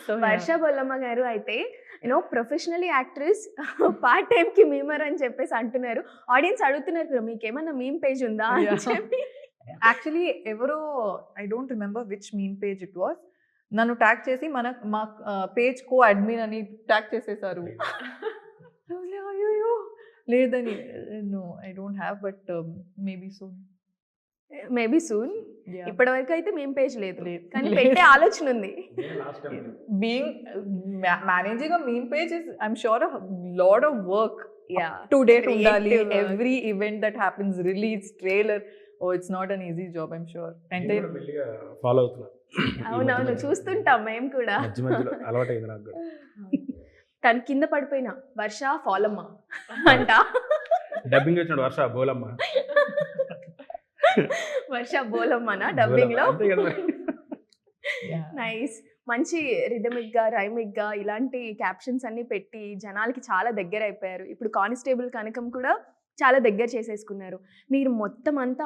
So, వర్ష బొల్లమ్మ గారు అయితే professionally actress part time కి మీమర్ అని చెప్పేసి అంటున్నారు. ఆడియన్స్ అడుగుతున్నారు కదా మీకేమన్నా మీమ్ పేజ్ ఉందా అని Yeah. చెప్పి. యాక్చువల్లీ ఎవరో I don't remember which meme page it was, నన్ను ట్యాగ్ చేసి మా పేజ్ కో అడ్మిన్ అని ట్యాగ్ చేసేసారు. అయ్యో లేదని, no I don't have, but maybe soon. Maybe soon. ఇప్పటి వరకు అయితే మీమ్ పేజ్ లేదు, కానీ పెట్టే ఆలోచన ఉంది. Being managing a meme page is I'm sure a lot of work. Yeah. To date ఉండాలి. Creative work. Every event that happens, release, trailer, oh it's not an easy job I'm sure. అంటే follow అవుతున్నా. అవునవును, చూస్తుంటాం మేము కూడా. మధ్య మధ్యలో అలవాటు అయింది నాకు కూడా. తను కింద పడిపోయినా వర్ష ఫాలమ్మ అంట. డబ్బింగ్ వచ్చినాడు వర్ష బోలమ్మ. వర్ష బోలమ్మనా డబ్బింగ్ లో? అంతే కదా మరి. నైస్. మంచి రిథమిక్ గా, రైమిక్ గా ఇలాంటి క్యాప్షన్స్ అన్ని పెట్టి జనాలకి చాలా దగ్గర అయిపోయారు. ఇప్పుడు కానిస్టేబుల్ కనకం కూడా చాలా దగ్గర చేసేసుకున్నారు. మీరు మొత్తం అంతా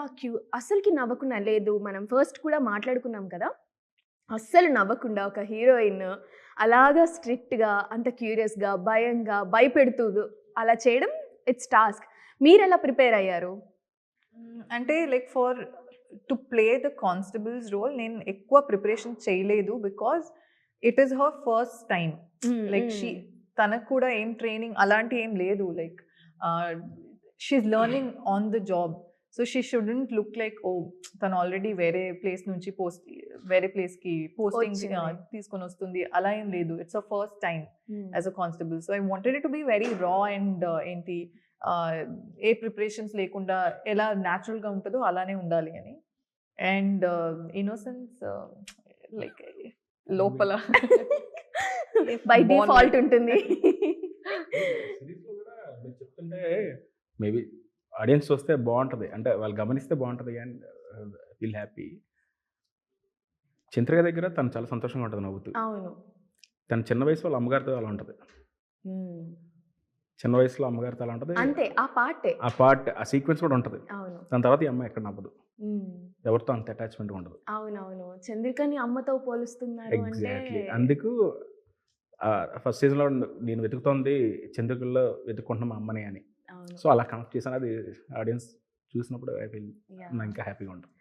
అస్సలకి నవ్వకుండా లేదు. మనం ఫస్ట్ కూడా మాట్లాడుకున్నాం కదా, అస్సలు నవ్వకుండా ఒక హీరోయిన్ అలాగా స్ట్రిక్ట్గా, అంత క్యూరియస్గా, భయంగా, భయపెడుతూ అలా చేయడం ఇట్స్ టాస్క్. మీరు ఎలా ప్రిపేర్ అయ్యారు? అంటే like for to play the constables role నేను ఎక్కువ ప్రిపరేషన్ చేయలేదు, because it is her first time. Like తనకు కూడా ఏం ట్రైనింగ్ అలాంటి ఏం లేదు. Like she's learning on the job. So she shouldn't look like oh తను ఆల్రెడీ వేరే ప్లేస్ నుంచి వేరే ప్లేస్కి పోస్టింగ్ తీసుకొని వస్తుంది, అలా ఏం లేదు. It's a first time as a constable. So I wanted it to be very రా అండ్ ఏంటి ఏ ప్రిపరేషన్స్ లేకుండా ఎలా న్యాచురల్గా ఉంటుందో అలానే ఉండాలి అని. అండ్ ఇన్నోసెన్స్ లైక్ లోపల బై డిఫాల్ట్ ఉంటుంది. సిరీస్లో కూడా మీరు చెప్తుంటే మేబీ ఆడియన్స్ చూస్తే బాగుంటుంది, అంటే వాళ్ళు గమనిస్తే బాగుంటుంది అండ్ ఫీల్ హ్యాపీ. చంద్రిక దగ్గర తను చాలా సంతోషంగా ఉంటుంది నవ్వుతూ. అవును. తన చిన్న వయసు వాళ్ళ అమ్మగారితో అలా ఉంటుంది. చిన్న వయసులో అమ్మగారితో అలా ఉంటుంది. అంతే, ఆ పార్ట్ ఆ సీక్వెన్స్ కూడా ఉంటుంది. అవును. దాని తర్వాత ఈ అమ్మాయి ఎక్కడ నవ్వదు, ఎవరితో అంత అటాచ్మెంట్ ఉండదు. అవునవును. చంద్రికని అమ్మతో పోలుస్తున్నారు అంటే ఎగ్జాక్ట్లీ. అందుకు ఫస్ట్ సీజన్లో నేను వెతుకుతోంది చంద్రికల్లో వెతుక్కుంటున్నా మా అమ్మని అని. సో అలా కనెక్ట్ చేశాను. అది ఆడియన్స్ చూసినప్పుడు ఐ ఫీల్ ఇంకా హ్యాపీగా ఉంటుంది.